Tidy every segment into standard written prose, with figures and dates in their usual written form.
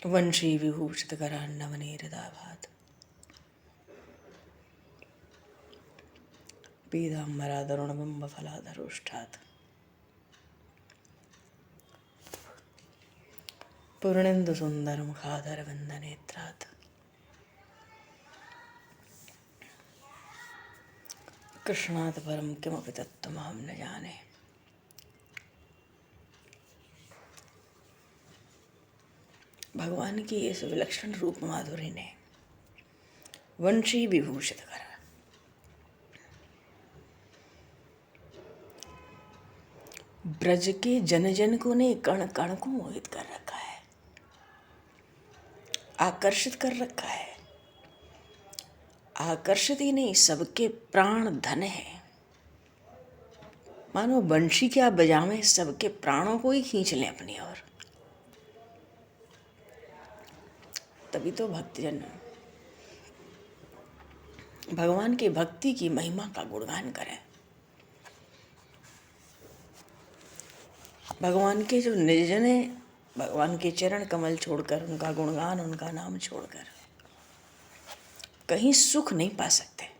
वंशी विभूषितकरान्नवनीरदाभात् पीताम्बरादरुणबिम्बफलाधरोष्ठात् पूर्णेन्दुसुन्दरमुखादरविन्दनेत्रात् कृष्णात् परं किमपि तत्त्वमहं न जाने। भगवान की इस विलक्षण रूप माधुरी ने वंशी विभूषित करा। ब्रज के जन जन को ने कण कण को मोहित कर रखा है, आकर्षित कर रखा है। आकर्षित ही नहीं, सबके प्राण धन है। मानो बंशी क्या बजावे, सबके प्राणों को ही खींच लें अपनी ओर। तभी तो भक्तजन भगवान की भक्ति की महिमा का गुणगान करें। भगवान के जो निर्जन है, भगवान के चरण कमल छोड़कर, उनका गुणगान, उनका नाम छोड़कर कहीं सुख नहीं पा सकते।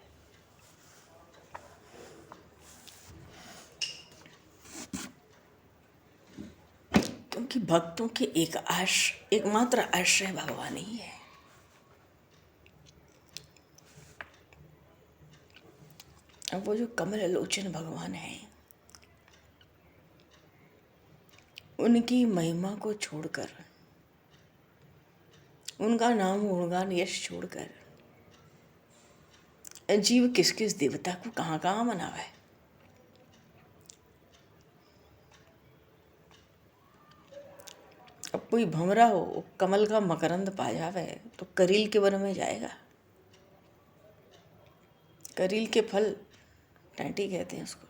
क्योंकि भक्तों के एकमात्र आश्रय भगवान ही है। अब वो जो कमल लोचन भगवान है, उनकी महिमा को छोड़कर, उनका नाम गुणगान यश छोड़कर जीव किस किस देवता को कहाँ कहाँ मनावे। अब कोई भंवरा हो, कमल का मकरंद पा जावे तो करील के वन में जाएगा। करील के फल टैंटी कहते हैं उसको,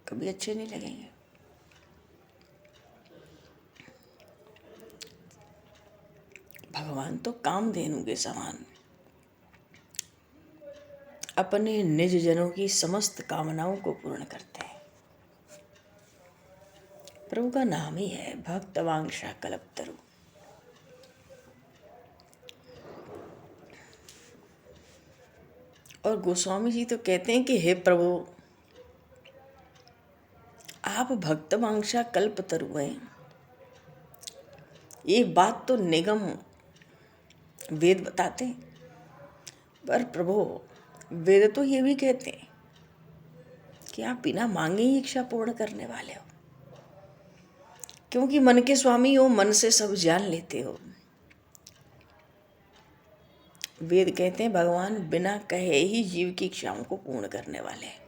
कभी अच्छे नहीं लगेंगे। भगवान तो कामधेनु के समान अपने निज जनों की समस्त कामनाओं को पूर्ण करते हैं। प्रभु का नाम ही है भक्तवांशा कल्पतरु। और गोस्वामी जी तो कहते हैं कि हे प्रभु, आप भक्तवांशा कल्पतरु हैं। एक बात तो निगम वेद बताते हैं, पर प्रभु वेद तो ये भी कहते हैं कि आप बिना मांगे ही इच्छा पूर्ण करने वाले हो, क्योंकि मन के स्वामी हो, मन से सब जान लेते हो। वेद कहते हैं भगवान बिना कहे ही जीव की इच्छाओं को पूर्ण करने वाले हैं।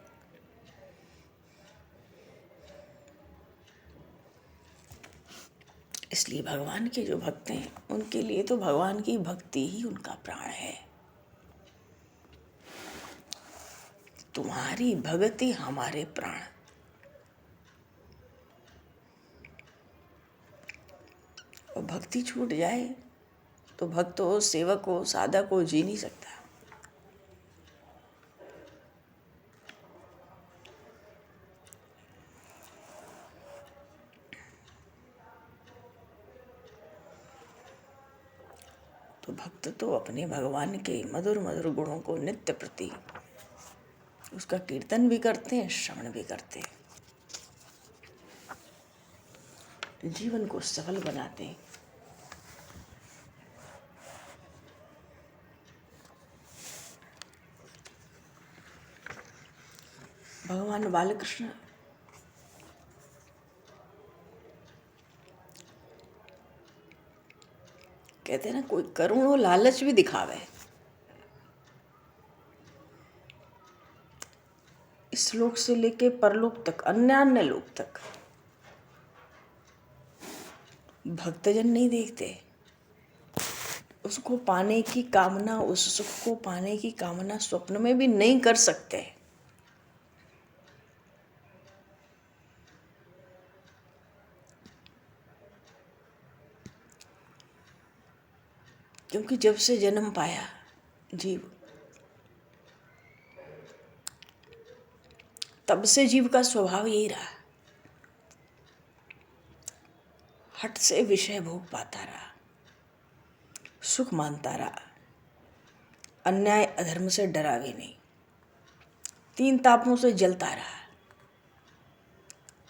इसलिए भगवान के जो भक्त हैं, उनके लिए तो भगवान की भक्ति ही उनका प्राण है। तुम्हारी भक्ति हमारे प्राण। और भक्ति छूट जाए तो भक्त हो, सेवक हो, साधक हो, जी नहीं सकता। तो भक्त तो अपने भगवान के मधुर मधुर गुणों को नित्य प्रति उसका कीर्तन भी करते हैं, श्रवण भी करते हैं, जीवन को सफल बनाते हैं। भगवान बालकृष्ण कहते हैं ना, कोई करुण लालच भी दिखावे, इस लोक से लेके परलोक तक, अन्य लोक तक भक्तजन नहीं देखते। उसको पाने की कामना, उस सुख को पाने की कामना स्वप्न में भी नहीं कर सकते। क्योंकि जब से जन्म पाया जीव, तब से जीव का स्वभाव यही रहा, हठ से विषय भोग पाता रहा, सुख मानता रहा, अन्याय अधर्म से डरा भी नहीं, 3 तापों से जलता रहा,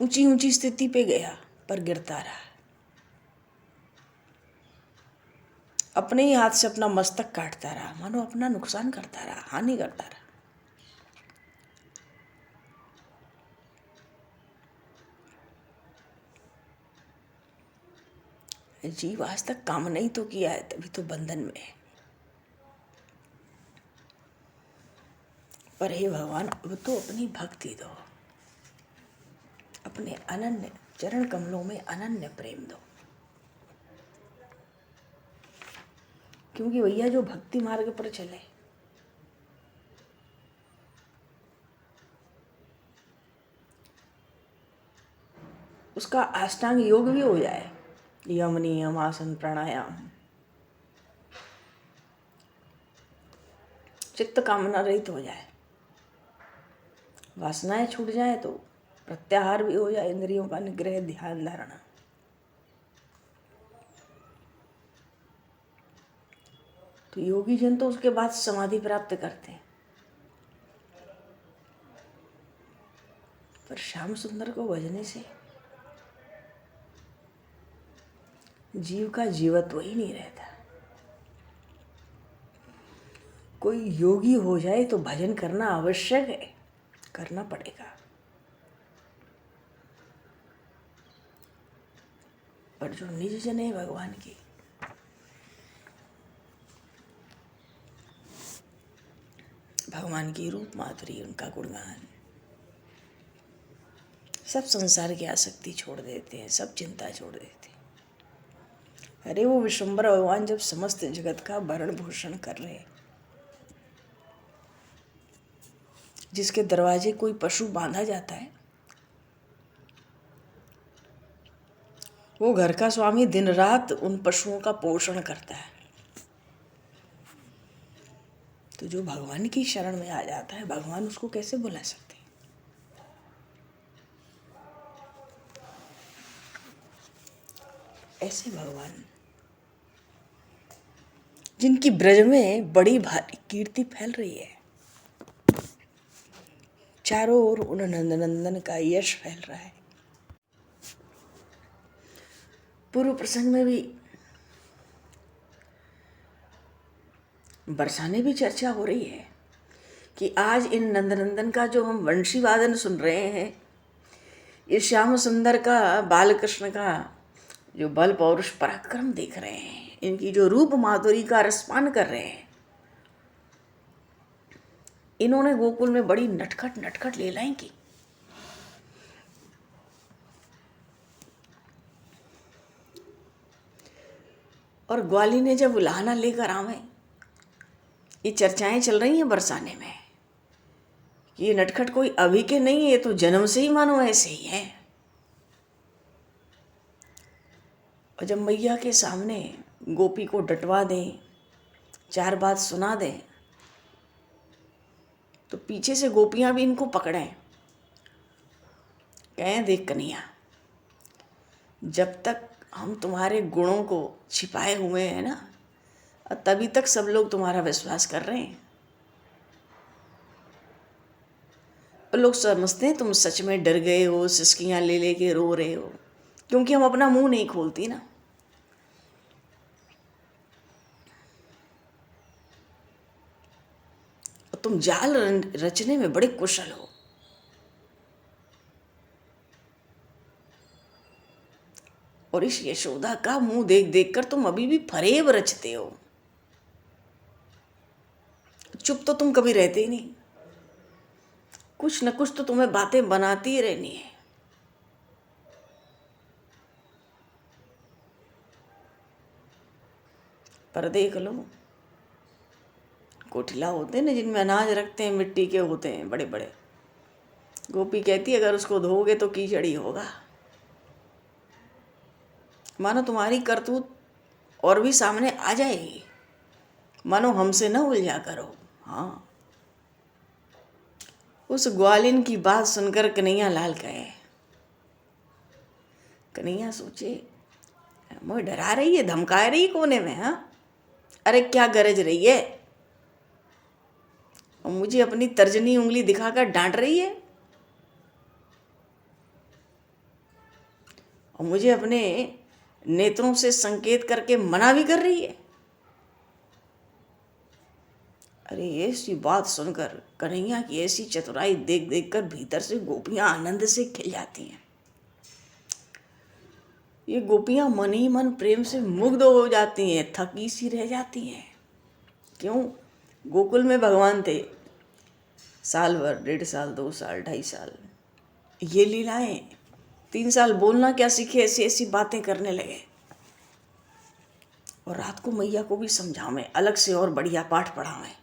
ऊंची ऊंची स्थिति पे गया पर गिरता रहा, अपने ही हाथ से अपना मस्तक काटता रहा, मानो अपना नुकसान करता रहा, हानि करता रहा। जीव आज तक काम नहीं तो किया है, तभी तो बंधन में है। पर हे भगवान, अब तो अपनी भक्ति दो, अपने अनन्य चरण कमलों में अनन्य प्रेम दो। क्योंकि भैया जो भक्ति मार्ग पर चले, उसका अष्टांग योग भी हो जाए, यम नियम आसन प्राणायाम, चित्त कामना रहित हो जाए, वासनाएं छूट जाए, तो प्रत्याहार भी हो जाए, इंद्रियों का निग्रह, ध्यान धारणा, तो योगी जन तो उसके बाद समाधि प्राप्त करते हैं। पर श्याम सुंदर को भजने से जीव का जीवत्व ही नहीं रहता। कोई योगी हो जाए तो भजन करना आवश्यक है, करना पड़ेगा। पर जो निज जन है भगवान की, भगवान की रूप माधुरी, उनका गुणगान, सब संसार की आसक्ति छोड़ देते हैं, सब चिंता छोड़ देते हैं। अरे वो विश्वम्भर भगवान जब समस्त जगत का भरण पोषण कर रहे हैं, जिसके दरवाजे कोई पशु बांधा जाता है, वो घर का स्वामी दिन रात उन पशुओं का पोषण करता है। तो जो भगवान की शरण में आ जाता है, भगवान उसको कैसे बुला सकते हैं? ऐसे भगवान जिनकी ब्रज में बड़ी भारी कीर्ति फैल रही है, चारों ओर उन नंदनंदन का यश फैल रहा है। पूर्व प्रसंग में भी बरसाने भी चर्चा हो रही है कि आज इन नंदनंदन का जो हम वंशी वादन सुन रहे हैं, ये श्याम सुंदर का, बालकृष्ण का जो बल पौरुष पराक्रम देख रहे हैं, इनकी जो रूप माधुरी का रसपान कर रहे हैं, इन्होंने गोकुल में बड़ी नटखट नटखट लीलाएं की। और ग्वाली ने जब उलाहना लेकर आवे, ये चर्चाएं चल रही हैं बरसाने में, ये नटखट कोई अभी के नहीं है, ये तो जन्म से ही मानो ऐसे ही है। और जब मैया के सामने गोपी को डटवा दें, 4 बात सुना दें, तो पीछे से गोपियां भी इनको पकड़ें, कहें देख कन्हैया, जब तक हम तुम्हारे गुणों को छिपाए हुए हैं ना, तभी तक सब लोग तुम्हारा विश्वास कर रहे हैं। और लोग समझते हैं तुम सच में डर गए हो, सिसकियां ले लेके रो रहे हो, क्योंकि हम अपना मुंह नहीं खोलती ना। और तुम जाल रचने में बड़े कुशल हो। और इस यशोदा का मुंह देख देख कर तुम अभी भी फरेब रचते हो। चुप तो तुम कभी रहते ही नहीं, कुछ न कुछ तो तुम्हें बातें बनाती ही रहनी है। पर देख लो, कोठिला होते हैं ना, जिनमें अनाज रखते हैं, मिट्टी के होते हैं बड़े बड़े, गोपी कहती है अगर उसको धोगे तो कीचड़ी होगा। मानो तुम्हारी करतूत और भी सामने आ जाएगी, मानो हमसे न उलझा करो। हाँ, उस ग्वालिन की बात सुनकर कन्हैया लाल कहे, कन्हैया सोचे मुझे डरा रही है, धमका रही है कोने में। हाँ, अरे क्या गरज रही है? और मुझे अपनी तर्जनी उंगली दिखाकर डांट रही है, और मुझे अपने नेत्रों से संकेत करके मना भी कर रही है। अरे ऐसी बात सुनकर कन्हैया की ऐसी चतुराई देख देख कर भीतर से गोपियां आनंद से खिल जाती हैं। ये गोपियां मन ही मन प्रेम से मुग्ध हो जाती हैं, थकी सी रह जाती हैं। क्यों? गोकुल में भगवान थे, साल भर, 1.5 साल, 2 साल, 2.5 साल, ये लीलाएं। 3 साल बोलना क्या सीखे, ऐसी ऐसी बातें करने लगे। और रात को मैया को भी समझावें, अलग से और बढ़िया पाठ पढ़ावें।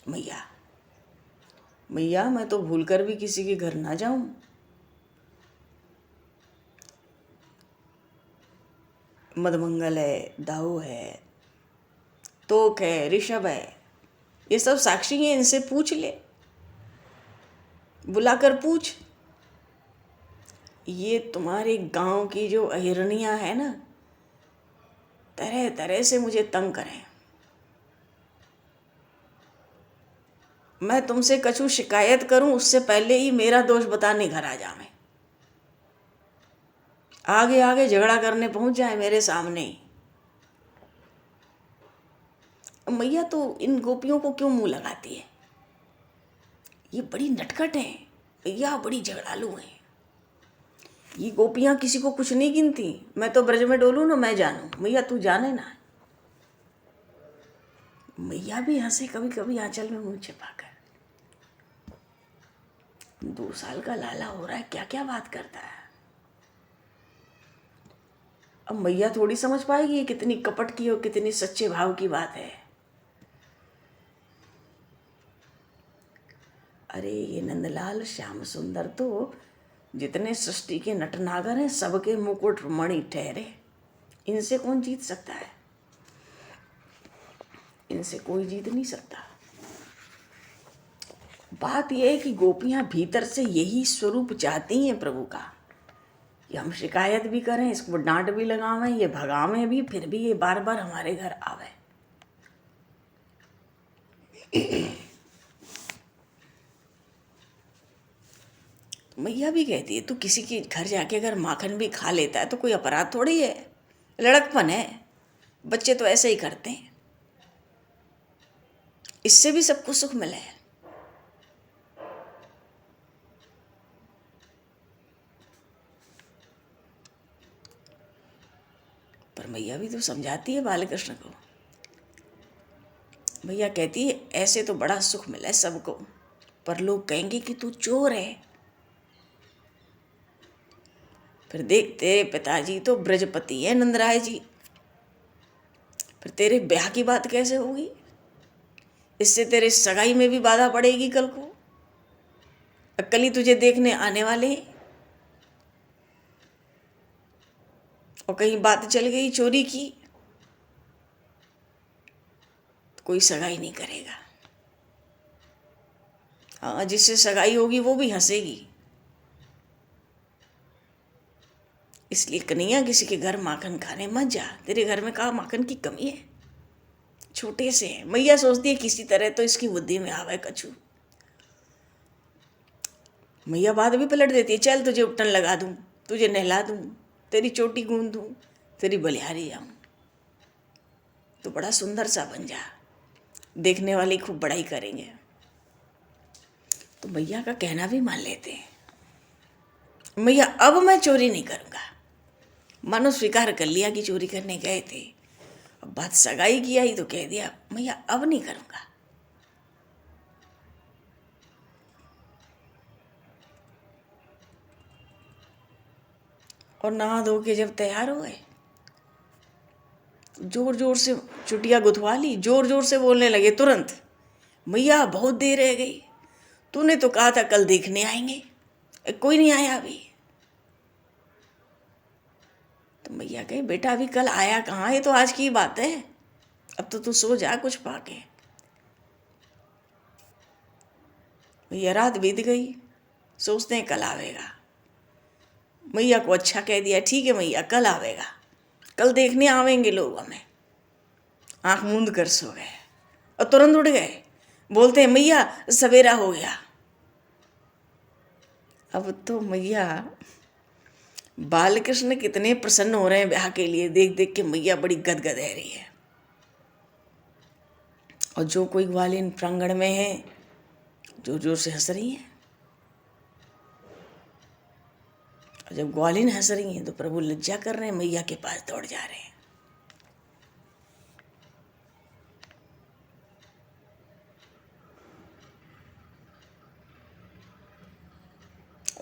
मैया मैया, मैं तो भूल कर भी किसी के घर ना जाऊं। मदमंगल है, दाऊ है, तोक है, ऋषभ है, ये सब साक्षी हैं, इनसे पूछ ले, बुलाकर पूछ। ये तुम्हारे गांव की जो अहिरनियां है ना, तरह तरह से मुझे तंग करें। मैं तुमसे कछु शिकायत करूं उससे पहले ही मेरा दोष बताने घर आ जावे, आगे आगे झगड़ा करने पहुंच जाए मेरे सामने। मैया तो इन गोपियों को क्यों मुंह लगाती है? ये बड़ी नटखट है मैया, बड़ी झगड़ालू है। ये गोपियां किसी को कुछ नहीं गिनती। मैं तो ब्रज में डोलूं ना, मैं जानू। मैया तू जाने ना। मैया भी हंसे कभी कभी आंचल में मुंह छिपाकर। 2 साल का लाला हो रहा है, क्या क्या बात करता है। अब मैया थोड़ी समझ पाएगी कितनी कपट की और कितनी सच्चे भाव की बात है। अरे ये नंदलाल श्याम सुंदर तो जितने सृष्टि के नटनागर हैं सबके मुकुट मणि ठहरे। इनसे कौन जीत सकता है? इनसे कोई जीत नहीं सकता। बात यह है कि गोपियां भीतर से यही स्वरूप चाहती हैं प्रभु का, कि हम शिकायत भी करें, इसको डांट भी लगावें, ये भगावें भी, फिर भी ये बार बार हमारे घर आवे। मैया भी कहती है, तू किसी के घर जाके अगर माखन भी खा लेता है तो कोई अपराध थोड़ी है, लड़कपन है, बच्चे तो ऐसे ही करते हैं, इससे भी सबको सुख मिले। पर मैया भी तो समझाती है बालकृष्ण को। मैया कहती है, ऐसे तो बड़ा सुख मिला है सबको, पर लोग कहेंगे कि तू चोर है। फिर देख, तेरे पिताजी तो ब्रजपति है, नंदराय जी, फिर तेरे ब्याह की बात कैसे होगी? इससे तेरे सगाई में भी बाधा पड़ेगी कल को। कल ही तुझे देखने आने वाले हैं, और कहीं बात चल गई चोरी की तो कोई सगाई नहीं करेगा। हाँ, जिससे सगाई होगी वो भी हंसेगी। इसलिए कन्हैया किसी के घर माखन खाने मत जा। तेरे घर में कहा माखन की कमी है, छोटे से है। मैया सोचती है किसी तरह तो इसकी बुद्धि में आवे कछु। मैया बात भी पलट देती है, चल तुझे उपटन लगा दूं, तुझे नहला दूं, तेरी चोटी गूंद दूं, तेरी बलिहारी जाऊं, तो बड़ा सुंदर सा बन जा, देखने वाले खूब बड़ाई करेंगे। तो मैया का कहना भी मान लेते हैं। मैया, अब मैं चोरी नहीं करूंगा। मानो स्वीकार कर लिया कि चोरी करने गए थे। अब बात सगाई की आई तो कह दिया, मैया अब नहीं करूंगा। और नहा धो के जब तैयार हो गए, जोर जोर से चुटिया गुथवा ली, जोर जोर से बोलने लगे तुरंत, मैया बहुत देर रह गई, तूने तो कहा था कल देखने आएंगे, कोई नहीं आया अभी। तो मैया कहे, बेटा अभी कल आया कहाँ, ये तो आज की बात है, अब तो तू सो जा कुछ पाके। मैया रात बीत गई, सोचते हैं कल आवेगा। मैया को अच्छा कह दिया, ठीक है मैया कल आवेगा। कल देखने आवेंगे लोग हमें। आंख मूंद कर सो गए और तुरंत उठ गए, बोलते हैं मैया सवेरा हो गया। अब तो मैया बालकृष्ण कितने प्रसन्न हो रहे हैं ब्याह के लिए, देख देख के मैया बड़ी गदगद रह रही है। और जो कोई ग्वालिन प्रांगण में है जोर जोर से हंस रही है। और जब ग्वालिन हंस रही हैं तो प्रभु लज्जा कर रहे हैं, मैया के पास दौड़ जा रहे हैं।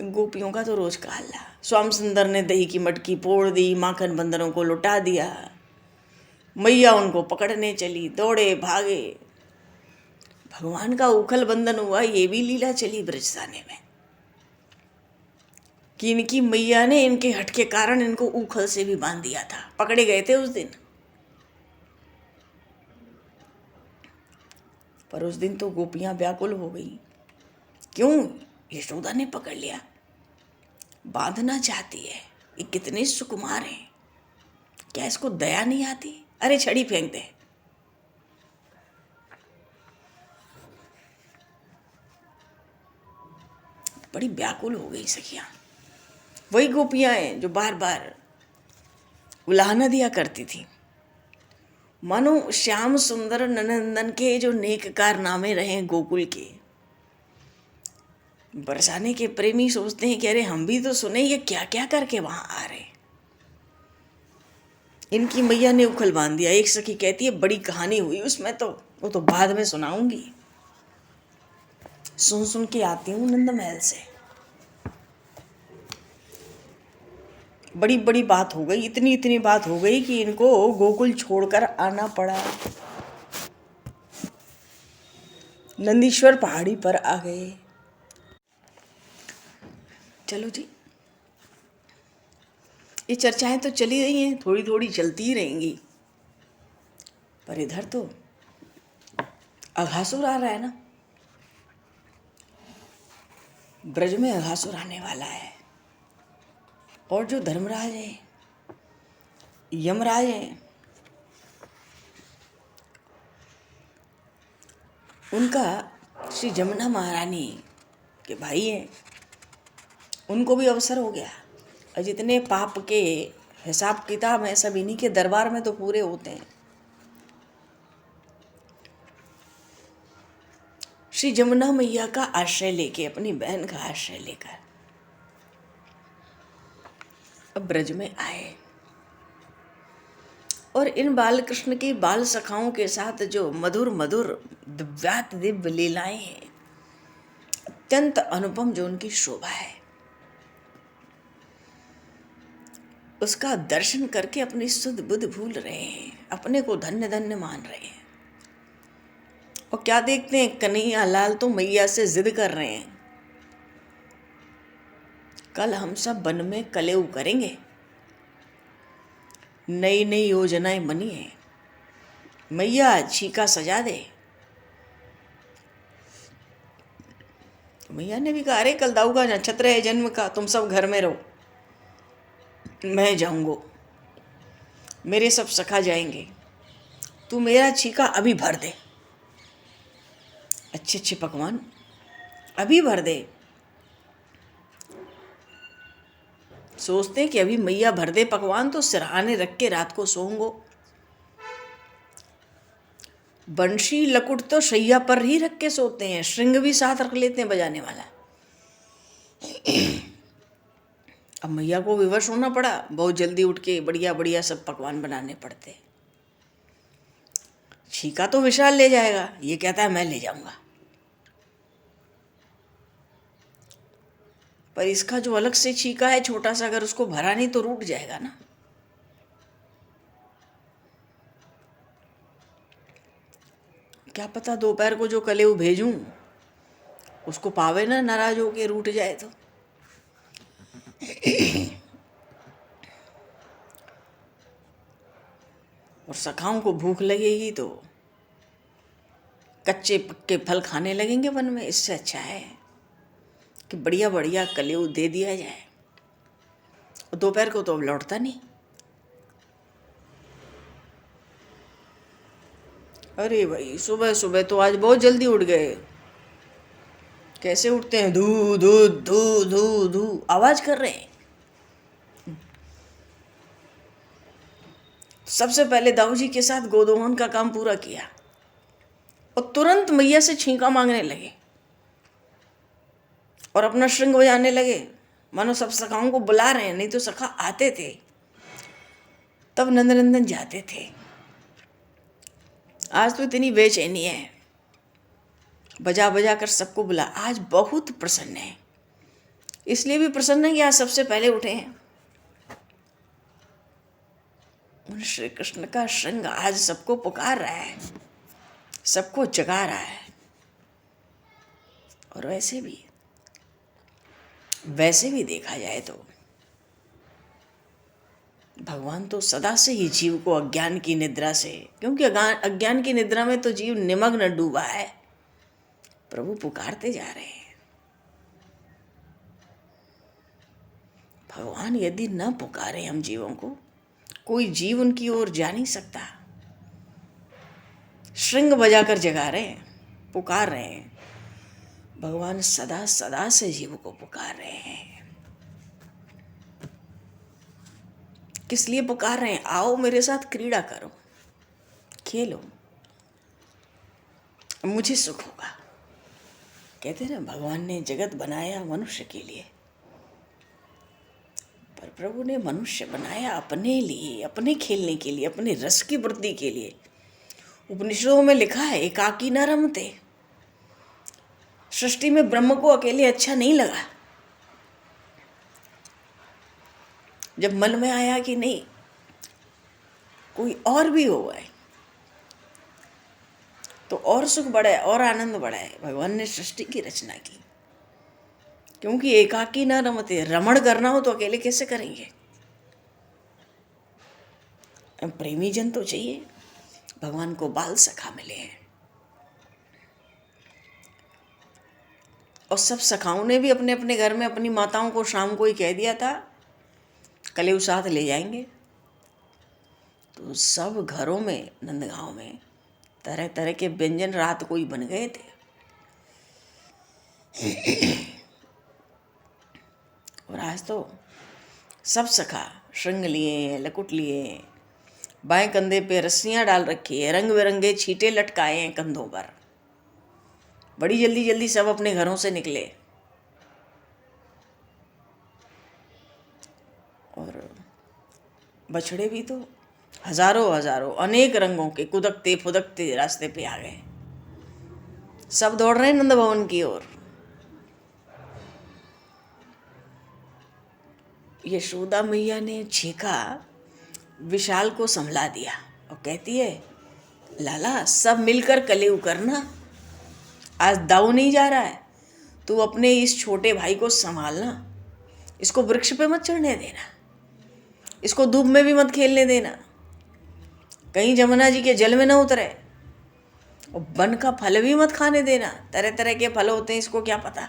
गोपियों का तो रोज का हल्ला। श्याम सुंदर ने दही की मटकी फोड़ दी, माखन बंदरों को लुटा दिया, मैया उनको पकड़ने चली, दौड़े भागे। भगवान का उखल बंधन हुआ, ये भी लीला चली ब्रजसाने में कि इनकी मैया ने इनके हट के कारण इनको उखल से भी बांध दिया था। पकड़े गए थे उस दिन, पर उस दिन तो गोपियां व्याकुल हो गई। क्यों? यशोदा ने पकड़ लिया, बांधना चाहती है। ये कितने सुकुमार हैं, क्या इसको दया नहीं आती? अरे छड़ी फेंक दे। बड़ी व्याकुल हो गई सखियां। वही गोपियां हैं जो बार बार उलाहना दिया करती थी। मानो श्याम सुंदर नंदन के जो नेक कारनामे रहे गोकुल के, बरसाने के प्रेमी सोचते हैं कि अरे हम भी तो सुने ये क्या क्या करके वहां आ रहे। इनकी मैया ने उखल बांध दिया। एक सखी कहती है बड़ी कहानी हुई उसमें, तो वो तो बाद में सुनाऊंगी। सुन सुन के आती हूँ नंद महल से। बड़ी बड़ी बात हो गई, इतनी इतनी बात हो गई कि इनको गोकुल छोड़कर आना पड़ा। नंदीश्वर पहाड़ी पर आ गए। चलो जी, ये चर्चाएं तो चली रही हैं, थोड़ी थोड़ी चलती ही रहेंगी, पर इधर तो अघासुर आ रहा है ना। ब्रज में अघासुर आने वाला है। और जो धर्मराज है, यमराज है, उनका श्री जमुना महारानी के भाई हैं, उनको भी अवसर हो गया। और जितने पाप के हिसाब किताब हैं सब इन्हीं के दरबार में तो पूरे होते हैं। श्री जमुना मैया का आश्रय लेके, अपनी बहन का आश्रय लेकर अब ब्रज में आए। और इन बाल कृष्ण की बाल सखाओं के साथ जो मधुर मधुर दिव्यात दिव्य लीलाएं हैं, अत्यंत अनुपम जो उनकी शोभा है, उसका दर्शन करके अपनी सुध बुध भूल रहे हैं, अपने को धन्य धन्य मान रहे हैं। और क्या देखते हैं, कन्हैया लाल तो मैया से जिद कर रहे हैं, कल हम सब वन में कलेऊ करेंगे, नई नई योजनाएं बनी है, मैया छीका सजा दे। तो मैया ने भी कहा अरे कल दाऊ का नक्षत्र है जन्म का, तुम सब घर में रहो, मैं जाऊंगा, मेरे सब सखा जाएंगे, तू मेरा छीका अभी भर दे, अच्छे अच्छे पकवान अभी भर दे। सोचते हैं कि अभी मैया भर दे पकवान तो सिरहाने रख के रात को सोऊंगो। बंशी लकुट तो शैया पर ही रख के सोते हैं, श्रृंग भी साथ रख लेते हैं बजाने वाला। अब मैया को विवश होना पड़ा, बहुत जल्दी उठ के बढ़िया बढ़िया सब पकवान बनाने पड़ते। छीका तो विशाल ले जाएगा, ये कहता है मैं ले जाऊंगा। पर इसका जो अलग से छीका है छोटा सा, अगर उसको भरा नहीं तो रूठ जाएगा ना। क्या पता दोपहर को जो कलेऊ भेजूं उसको पावे ना नाराज होके रूठ जाए तो। और सखाओं को भूख लगेगी तो कच्चे पक्के फल खाने लगेंगे वन में। इससे अच्छा है कि बढ़िया बढ़िया कलेऊ दे दिया जाए। और दोपहर को तो अब लौटता नहीं। अरे भाई, सुबह सुबह तो आज बहुत जल्दी उठ गए। कैसे उठते हैं? धू धू धू धू धू आवाज कर रहे हैं। सबसे पहले दाऊ जी के साथ गोदोहन का काम पूरा किया और तुरंत मैया से छींका मांगने लगे और अपना श्रृंग बजाने लगे, मानो सब सखाओं को बुला रहे हैं। नहीं तो सखा आते थे तब नंदनंदन जाते थे। आज तो इतनी बेचैनी है, बजा बजा कर सबको बुला। आज बहुत प्रसन्न है, इसलिए भी प्रसन्न है कि आज सबसे पहले उठे हैं। श्री कृष्ण का श्रृंग आज सबको पुकार रहा है, सबको जगा रहा है। और वैसे भी देखा जाए तो भगवान तो सदा से ही जीव को अज्ञान की निद्रा से, क्योंकि अज्ञान की निद्रा में तो जीव निमग्न डूबा है, प्रभु पुकारते जा रहे हैं। भगवान यदि न पुकारे हम जीवों को, कोई जीव उनकी ओर जा नहीं सकता। श्रृंग बजाकर जगा रहे हैं, पुकार रहे हैं। भगवान सदा सदा से जीव को पुकार रहे हैं। किस लिए पुकार रहे हैं? आओ मेरे साथ क्रीड़ा करो, खेलो, मुझे सुख होगा। कहते ना, भगवान ने जगत बनाया मनुष्य के लिए, पर प्रभु ने मनुष्य बनाया अपने लिए, अपने खेलने के लिए, अपने रस की वृद्धि के लिए। उपनिषदों में लिखा है, एकाकी न रमते। सृष्टि में ब्रह्म को अकेले अच्छा नहीं लगा। जब मन में आया कि नहीं, कोई और भी हो गए तो और सुख बढ़े और आनंद बढ़े। भगवान ने सृष्टि की रचना की, क्योंकि एकाकी ना रमते। रमण करना हो तो अकेले कैसे करेंगे? प्रेमी जन तो चाहिए। भगवान को बाल सखा मिले हैं, और सब सखाओं ने भी अपने अपने घर में अपनी माताओं को शाम को ही कह दिया था, कलेव साथ ले जाएंगे। तो सब घरों में, नंदगांव में तरह तरह के व्यंजन रात को ही बन गए थे। और आज तो सब सखा श्रृंग लिए, लकुट लिए, बाएं कंधे पे रस्सियां डाल रखी है, रंग बिरंगे छींटे लटकाए हैं कंधों पर। बड़ी जल्दी जल्दी सब अपने घरों से निकले। और बछड़े भी तो हजारों हजारों अनेक रंगों के कुदकते फुदकते रास्ते पे आ गए। सब दौड़ रहे हैं नंद भवन की ओर। यशोदा मैया ने छींका, विशाल को संभला दिया और कहती है, लाला सब मिलकर कलेऊ करना। आज दाऊ नहीं जा रहा है, तू अपने इस छोटे भाई को संभालना। इसको वृक्ष पे मत चढ़ने देना, इसको धूप में भी मत खेलने देना, कहीं जमुना जी के जल में ना उतरे, और वन का फल भी मत खाने देना। तरह तरह के फल होते हैं, इसको क्या पता।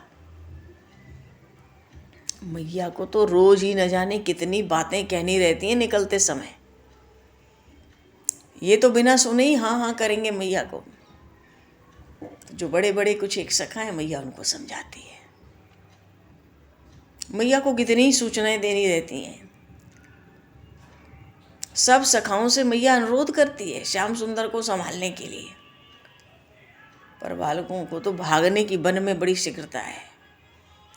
मैया को तो रोज ही न जाने कितनी बातें कहनी रहती हैं निकलते समय। ये तो बिना सुने ही हाँ हाँ करेंगे मैया को। जो बड़े बड़े कुछ एक सखा है, मैया उनको समझाती है। मैया को कितनी सूचनाएं देनी रहती हैं। सब सखाओं से मैया अनुरोध करती है श्याम सुंदर को संभालने के लिए, पर बालकों को तो भागने की वन में बड़ी शीघ्रता है।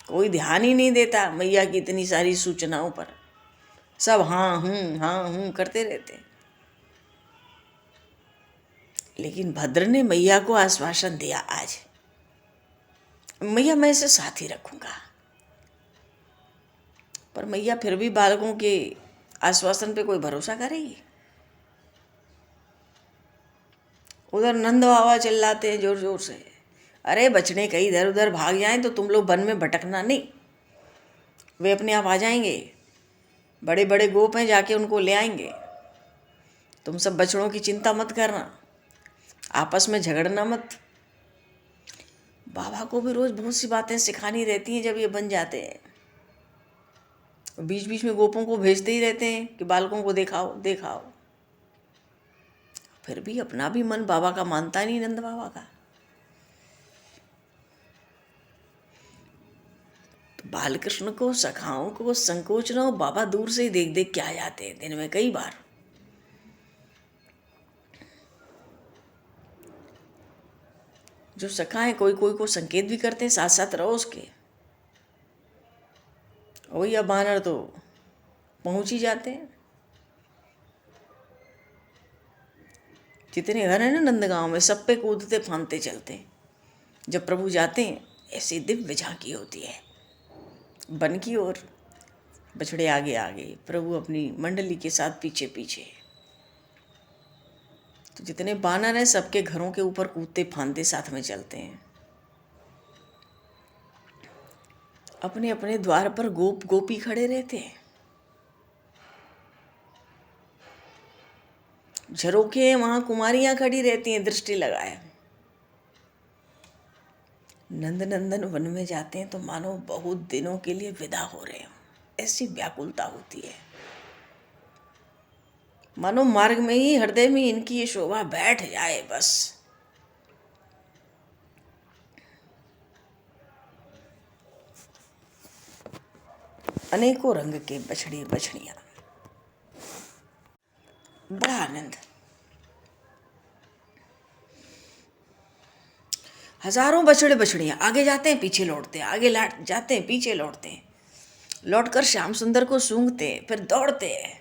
कोई ध्यान ही नहीं देता मैया की इतनी सारी सूचनाओं पर। सब हाँ हूँ करते रहते। लेकिन भद्र ने मैया को आश्वासन दिया, आज मैया मैं इसे साथ ही रखूंगा। पर मैया फिर भी बालकों के आश्वासन पे कोई भरोसा करेगी? उधर नंद बाबा चिल्लाते हैं जोर जोर से, अरे बचने कहीं इधर उधर भाग जाएं तो तुम लोग वन में भटकना नहीं, वे अपने आप आ जाएंगे। बड़े बड़े गोप हैं, जाके उनको ले आएंगे। तुम सब बछड़ों की चिंता मत करना, आपस में झगड़ना मत। बाबा को भी रोज बहुत सी बातें सिखानी रहती हैं जब ये बन जाते हैं। बीच बीच में गोपों को भेजते ही रहते हैं कि बालकों को दिखाओ दिखाओ। फिर भी अपना भी मन बाबा का मानता नहीं, नंद बाबा का। तो बालकृष्ण को, सखाओं को संकोच न हो, बाबा दूर से ही देख देख के आ जाते हैं, दिन में कई बार। जो सखाएं कोई कोई को संकेत भी करते हैं, साथ साथ रहो उसके। वही अब बानर तो पहुंच ही जाते हैं। जितने घर हैं ना नंदगांव में, सब पे कूदते फांदते चलते हैं। जब प्रभु जाते हैं ऐसी दिव्य झांकी होती है वन की ओर, बछड़े आगे आगे, प्रभु अपनी मंडली के साथ पीछे पीछे। तो जितने बानर हैं सबके घरों के ऊपर कूदते फांदते साथ में चलते हैं। अपने अपने द्वार पर गोप गोपी खड़े रहते हैं, झरोखे वहां कुमारियां खड़ी रहती हैं दृष्टि लगाए। नंद नंदन वन में जाते हैं तो मानो बहुत दिनों के लिए विदा हो रहे हो, ऐसी व्याकुलता होती है। मानो मार्ग में ही, हृदय में इनकी ये शोभा बैठ जाए बस। अनेकों रंग के बछड़े बछड़ियां, बड़ा आनंद। हजारों बछड़े बछड़ियां आगे जाते हैं पीछे लौटते हैं, आगे जाते हैं पीछे लौटते हैं, लौटकर श्याम सुंदर को सूंघते हैं, फिर दौड़ते हैं।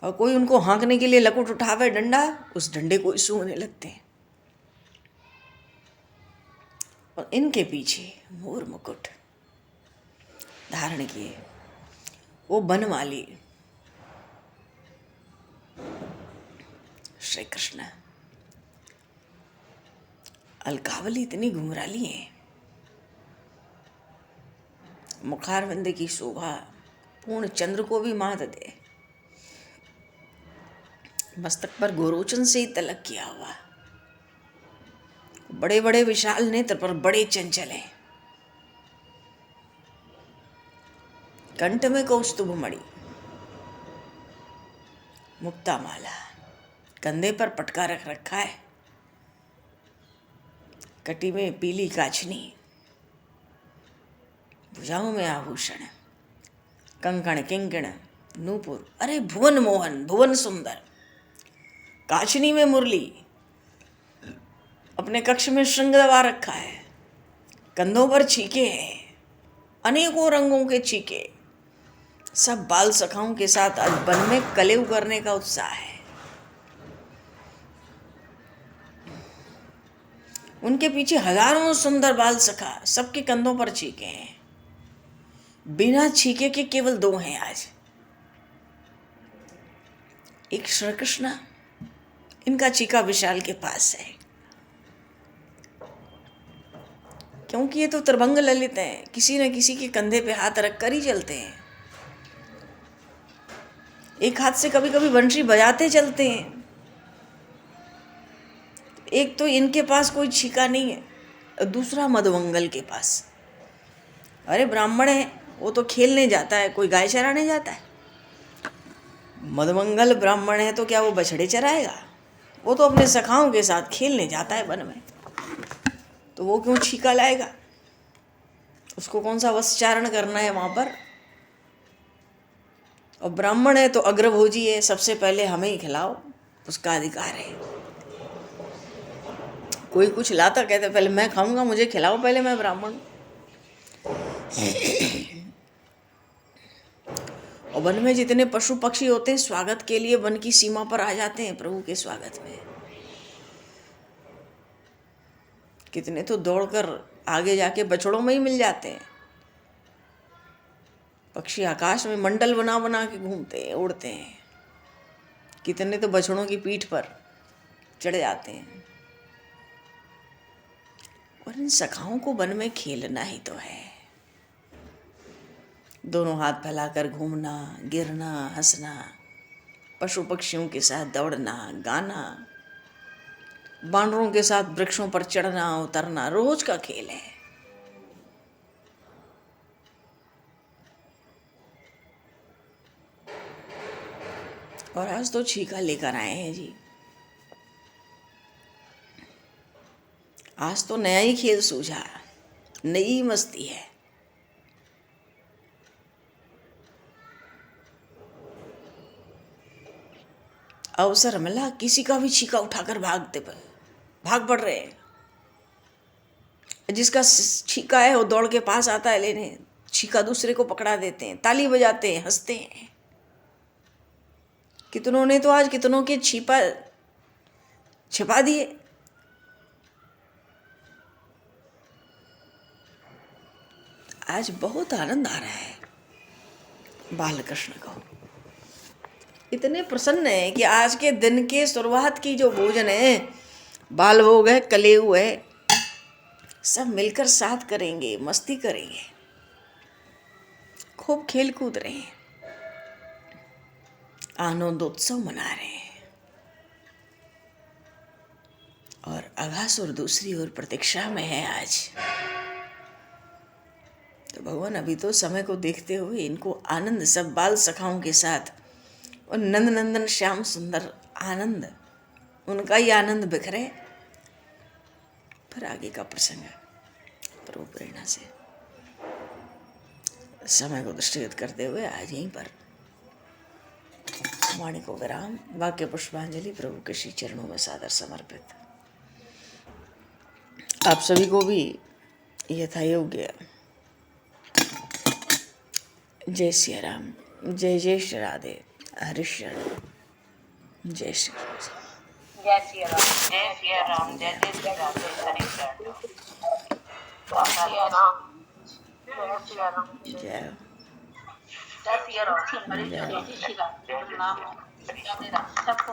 और कोई उनको हाँकने के लिए लकुट उठावे डंडा, उस डंडे को सूंघने लगते हैं। और इनके पीछे मोर मुकुट धारण किए वो बनमाली श्री कृष्ण। अलकावली इतनी घुंघराली है, मुखारविंद की शोभा पूर्ण चंद्र को भी मात दे। मस्तक पर गोरोचन से ही तलक किया हुआ, बड़े बड़े विशाल नेत्र पर बड़े चंचल हैं। कंठ में कौस्तुभ मणि, मुक्ता माला, कंधे पर पटका रख रखा है, कटी में पीली काछनी, भुजाओं में आभूषण, कंकण किंकण नूपुर, अरे भुवन मोहन, भुवन सुंदर। काछनी में मुरली, अपने कक्ष में श्रृंग दबा रखा है, कंधों पर छीके हैं, अनेकों रंगों के छीके। सब बाल सखाओं के साथ आज वन में कलेव करने का उत्साह है। उनके पीछे हजारों सुंदर बाल सखा, सबके कंधों पर छीके हैं। बिना छीके के केवल दो हैं आज, एक श्री कृष्ण, इनका चीका विशाल के पास है, क्योंकि ये तो त्रिभंग ललित हैं, किसी न किसी के कंधे पे हाथ रख कर ही चलते हैं। एक हाथ से कभी कभी बंशी बजाते चलते हैं। एक तो इनके पास कोई छीका नहीं है, और दूसरा मधुमंगल के पास। अरे ब्राह्मण है, वो तो खेलने जाता है, कोई गाय चराने जाता है। मधुमंगल ब्राह्मण है तो क्या वो बछड़े चराएगा? वो तो अपने सखाओं के साथ खेलने जाता है वन में, तो वो क्यों छीका लाएगा? उसको कौन सा वस्चारण करना है वहां पर? और ब्राह्मण है तो अग्रभोजी है, सबसे पहले हमें ही खिलाओ, उसका अधिकार है। कोई कुछ लाता कहते पहले मैं खाऊंगा, मुझे खिलाओ पहले, मैं ब्राह्मण। और वन में जितने पशु पक्षी होते हैं स्वागत के लिए वन की सीमा पर आ जाते हैं प्रभु के स्वागत में। कितने तो दौड़कर आगे जाके बछड़ों में ही मिल जाते हैं। पक्षी आकाश में मंडल बना बना के घूमते हैं, उड़ते हैं। कितने तो बछड़ों की पीठ पर चढ़ जाते हैं। और इन सखाओं को वन में खेलना ही तो है। दोनों हाथ फैलाकर घूमना, गिरना, हंसना, पशु पक्षियों के साथ दौड़ना, गाना, बानरों के साथ वृक्षों पर चढ़ना उतरना, रोज का खेल है। और आज तो छीका लेकर आए हैं जी। आज तो नया ही खेल सूझा, नई मस्ती है। अवसर मिला, किसी का भी छीका उठाकर भाग पड़ रहे हैं। जिसका छीका है वो दौड़ के पास आता है लेने, छीका दूसरे को पकड़ा देते हैं, ताली बजाते हैं, हंसते हैं। कितनों ने तो आज कितनों के छिपा दिए। आज बहुत आनंद आ रहा है बाल कृष्ण को। इतने प्रसन्न है कि आज के दिन के शुरुआत की जो भोजन है, बाल भोग है, कलेऊ है, सब मिलकर साथ करेंगे, मस्ती करेंगे, खूब खेल कूद रहे हैं, आनंदोत्सव मना रहे हैं। और अघासुर दूसरी ओर प्रतीक्षा में है आज। तो भगवान अभी तो समय को देखते हुए इनको आनंद, सब बाल सखाओं के साथ, और नंद नंदन श्याम सुंदर आनंद, उनका ही आनंद बिखरे। फिर आगे का प्रसंग है प्रभु प्रेरणा से। समय को दृष्टिगत करते हुए आज यहीं पर वाणी को विराम। वाक्य पुष्पांजलि प्रभु के श्री चरणों में सादर समर्पित। आप सभी को भी यथा योग्य जय श्री राम, जय जय श्री राधे, हरिश्चरण, जय श्री राम, जय श्री राम, जय श्री राम, जय जय श्री राधे, हरिश्चरण, जय श्री राम, जय श्री राम, जय जय श्री राम, हरिश्चरण, जय श्री राम, नाम सबको